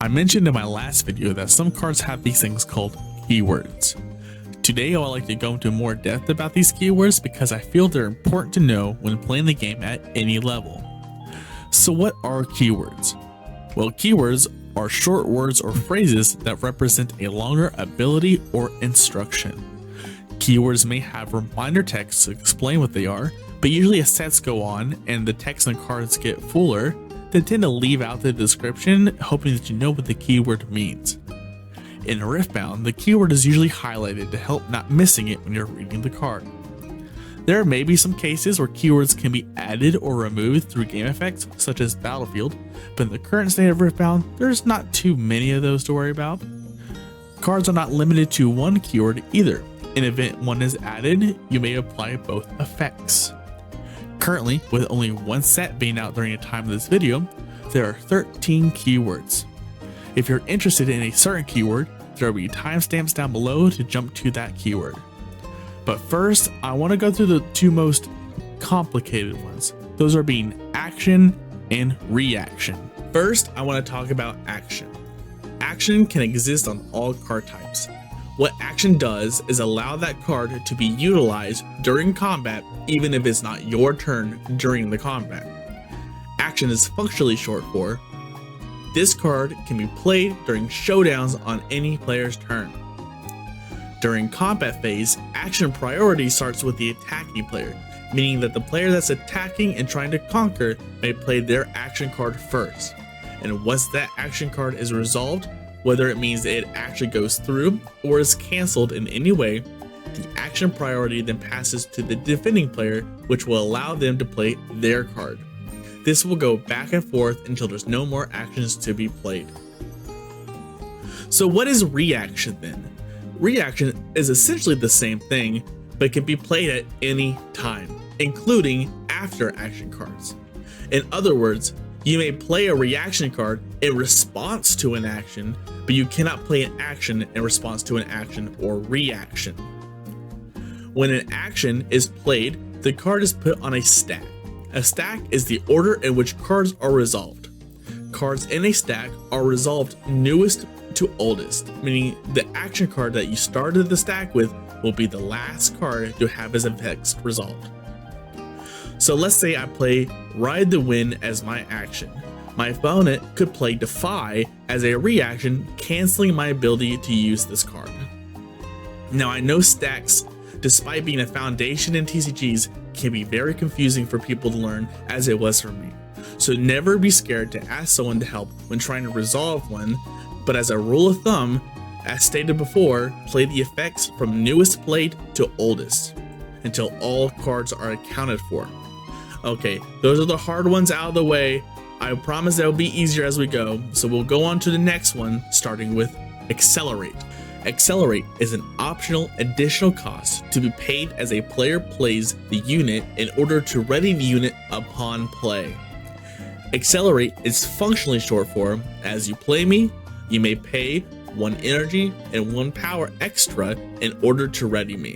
I mentioned in my last video that some cards have these things called keywords. Today I would like to go into more depth about these keywords because I feel they're important to know when playing the game at any level. So what are keywords? Well, keywords are short words or phrases that represent a longer ability or instruction. Keywords may have reminder text to explain what they are, but usually as sets go on and the text on cards get fuller, they tend to leave out the description, hoping that you know what the keyword means. In Riftbound, the keyword is usually highlighted to help not missing it when you're reading the card. There may be some cases where keywords can be added or removed through game effects, such as Battlefield, but in the current state of Riftbound, there's not too many of those to worry about. Cards are not limited to one keyword either. In the event one is added, you may apply both effects. Currently, with only one set being out during the time of this video, there are 13 keywords. If you're interested in a certain keyword, there will be timestamps down below to jump to that keyword. But first, I want to go through the two most complicated ones. Those are being action and reaction. First, I want to talk about action. Action can exist on all card types. What action does is allow that card to be utilized during combat, even if it's not your turn during the combat. Action is functionally short for, this card can be played during showdowns on any player's turn. During combat phase, action priority starts with the attacking player, meaning that the player that's attacking and trying to conquer may play their action card first. And once that action card is resolved, whether it means it actually goes through or is cancelled in any way, the action priority then passes to the defending player, which will allow them to play their card. This will go back and forth until there's no more actions to be played. So what is reaction then? Reaction is essentially the same thing, but can be played at any time, including after action cards. In other words, you may play a reaction card in response to an action, but you cannot play an action in response to an action or reaction. When an action is played, the card is put on a stack. A stack is the order in which cards are resolved. Cards in a stack are resolved newest to oldest, meaning the action card that you started the stack with will be the last card to have its effects resolved. So let's say I play Ride the Wind as my action. My opponent could play Defy as a reaction, canceling my ability to use this card. Now I know stacks, despite being a foundation in TCGs, can be very confusing for people to learn, as it was for me. So never be scared to ask someone to help when trying to resolve one, but as a rule of thumb, as stated before, play the effects from newest played to oldest, until all cards are accounted for. Okay, those are the hard ones out of the way. I promise they'll be easier as we go, so we'll go on to the next one, starting with Accelerate. Accelerate is an optional additional cost to be paid as a player plays the unit in order to ready the unit upon play. Accelerate is functionally short for, as you play me, you may pay 1 energy and 1 power extra in order to ready me.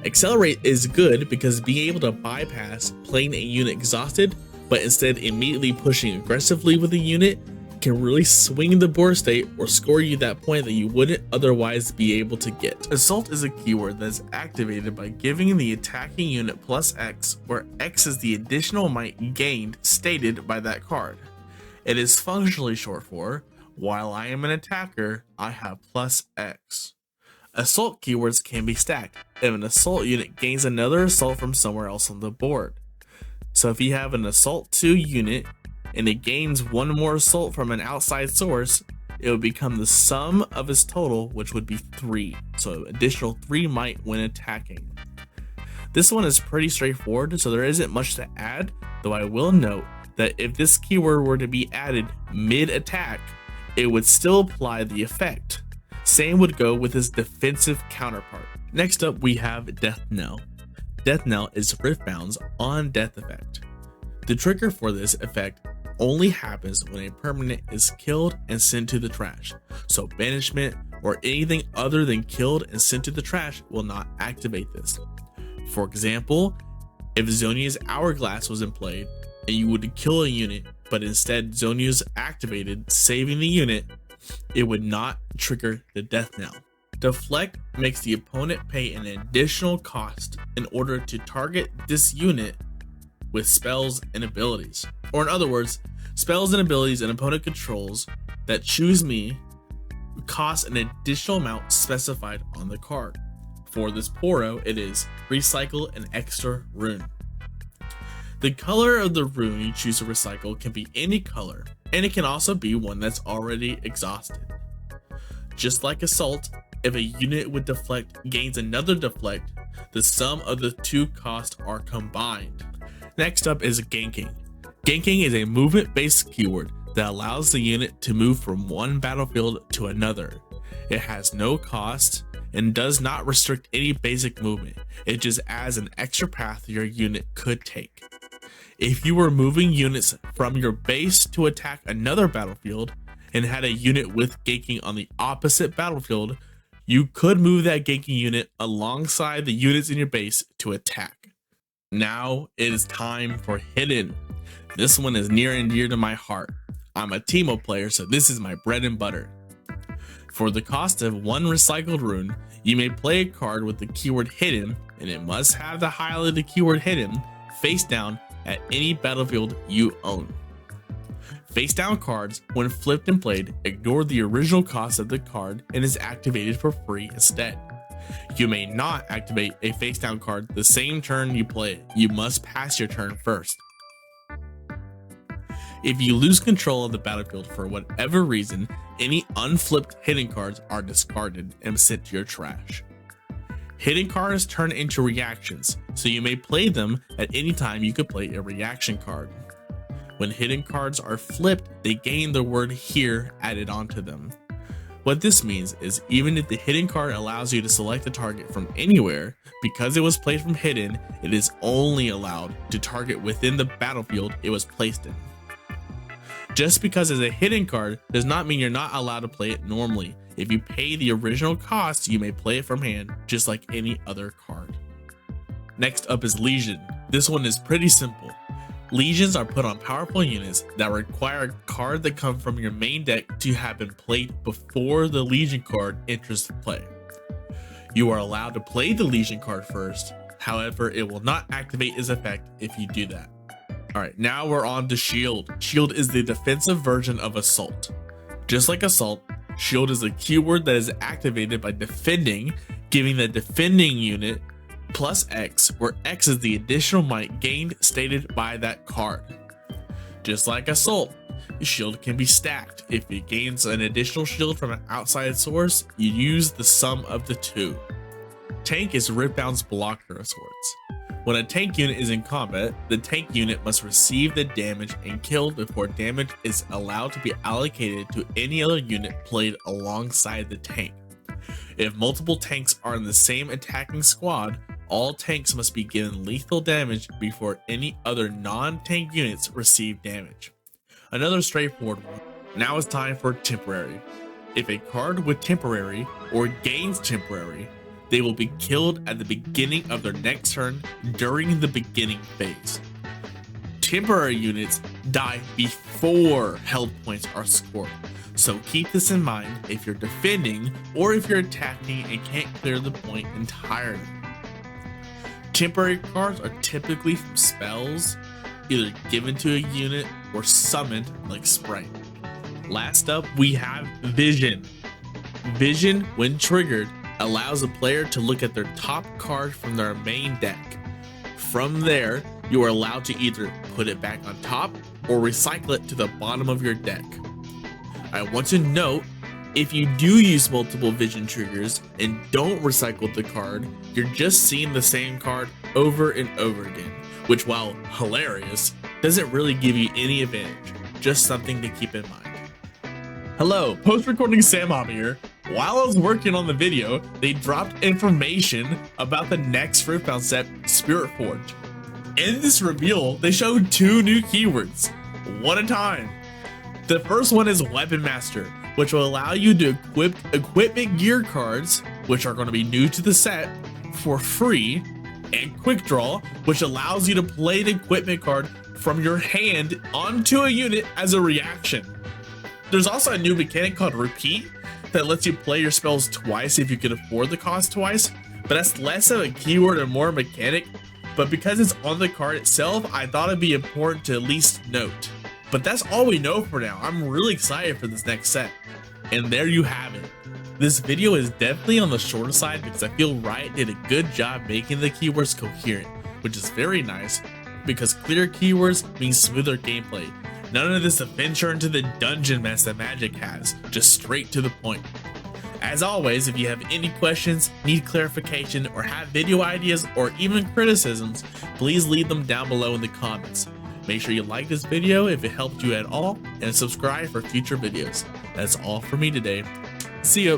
Accelerate is good because being able to bypass playing a unit exhausted, but instead immediately pushing aggressively with a unit can really swing the board state or score you that point that you wouldn't otherwise be able to get. Assault is a keyword that is activated by giving the attacking unit plus X, where X is the additional might gained stated by that card. It is functionally short for, while I am an attacker, I have plus X. Assault keywords can be stacked if an assault unit gains another assault from somewhere else on the board. So if you have an assault 2 unit and it gains 1 more assault from an outside source, it would become the sum of its total, which would be 3. So additional 3 might when attacking. This one is pretty straightforward, so there isn't much to add, though I will note that if this keyword were to be added mid-attack, it would still apply the effect. Same would go with his defensive counterpart. Next up we have Deathknell. Deathknell is Riftbound's on death effect. The trigger for this effect only happens when a permanent is killed and sent to the trash, so banishment or anything other than killed and sent to the trash will not activate this. For example, if Zonia's Hourglass was in play and you would kill a unit, but instead Zone Use activated, saving the unit, it would not trigger the Deathknell. Deflect makes the opponent pay an additional cost in order to target this unit with spells and abilities. Or in other words, spells and abilities an opponent controls that choose me cost an additional amount specified on the card. For this Poro, it is recycle an extra rune. The color of the rune you choose to recycle can be any color, and it can also be one that's already exhausted. Just like Assault, if a unit with Deflect gains another Deflect, the sum of the two costs are combined. Next up is Ganking. Ganking is a movement-based keyword that allows the unit to move from one battlefield to another. It has no cost and does not restrict any basic movement. It just adds an extra path your unit could take. If you were moving units from your base to attack another battlefield and had a unit with Ganking on the opposite battlefield, you could move that Ganking unit alongside the units in your base to attack. Now it is time for Hidden. This one is near and dear to my heart. I'm a Teemo player, so this is my bread and butter. For the cost of one recycled rune, you may play a card with the keyword Hidden, and it must have the highlighted keyword Hidden face down at any battlefield you own. Face down cards, when flipped and played, ignore the original cost of the card and is activated for free instead. You may not activate a face down card the same turn you play it. You must pass your turn first. If you lose control of the battlefield for whatever reason, any unflipped hidden cards are discarded and sent to your trash. Hidden cards turn into reactions, so you may play them at any time you could play a reaction card. When hidden cards are flipped, they gain the word here added onto them. What this means is even if the hidden card allows you to select a target from anywhere, because it was played from hidden, it is only allowed to target within the battlefield it was placed in. Just because it's a hidden card does not mean you're not allowed to play it normally. If you pay the original cost, you may play it from hand, just like any other card. Next up is Legion. This one is pretty simple. Legions are put on powerful units that require a card that comes from your main deck to have been played before the Legion card enters the play. You are allowed to play the Legion card first, however, it will not activate its effect if you do that. Alright, now we're on to Shield. Shield is the defensive version of Assault. Just like Assault, Shield is a keyword that is activated by defending, giving the defending unit plus X, where X is the additional might gained stated by that card. Just like Assault, Shield can be stacked. If it gains an additional shield from an outside source, you use the sum of the two. Tank is Riftbound's blocker of sorts. When a tank unit is in combat, the tank unit must receive the damage and killed before damage is allowed to be allocated to any other unit played alongside the tank. If multiple tanks are in the same attacking squad, all tanks must be given lethal damage before any other non-tank units receive damage. Another straightforward one. Now it's time for Temporary. If a card with Temporary or gains Temporary, they will be killed at the beginning of their next turn during the beginning phase. Temporary units die before health points are scored, so keep this in mind if you're defending or if you're attacking and can't clear the point entirely. Temporary cards are typically from spells, either given to a unit or summoned like Sprite. Last up, we have Vision. Vision, when triggered, allows a player to look at their top card from their main deck. From there, you are allowed to either put it back on top or recycle it to the bottom of your deck. I want to note, if you do use multiple Vision triggers and don't recycle the card, you're just seeing the same card over and over again, which, while hilarious, doesn't really give you any advantage. Just something to keep in mind. Hello, post-recording Sam here. While I was working on the video, they dropped information about the next Riftbound set, SPIRITFORGE. In this reveal, they showed two new keywords, one at a time. The first one is Weapon Master, which will allow you to equip equipment gear cards, which are going to be new to the set, for free, and Quick Draw, which allows you to play the equipment card from your hand onto a unit as a reaction. There's also a new mechanic called Repeat that lets you play your spells twice if you can afford the cost twice, but that's less of a keyword and more mechanic. But because it's on the card itself, I thought it'd be important to at least note. But that's all we know for now. I'm really excited for this next set. And there you have it. This video is definitely on the shorter side because I feel Riot did a good job making the keywords coherent, which is very nice because clear keywords means smoother gameplay. None of this adventure into the dungeon mess that Magic has, just straight to the point. As always, if you have any questions, need clarification, or have video ideas or even criticisms, please leave them down below in the comments. Make sure you like this video if it helped you at all, and subscribe for future videos. That's all for me today. See ya!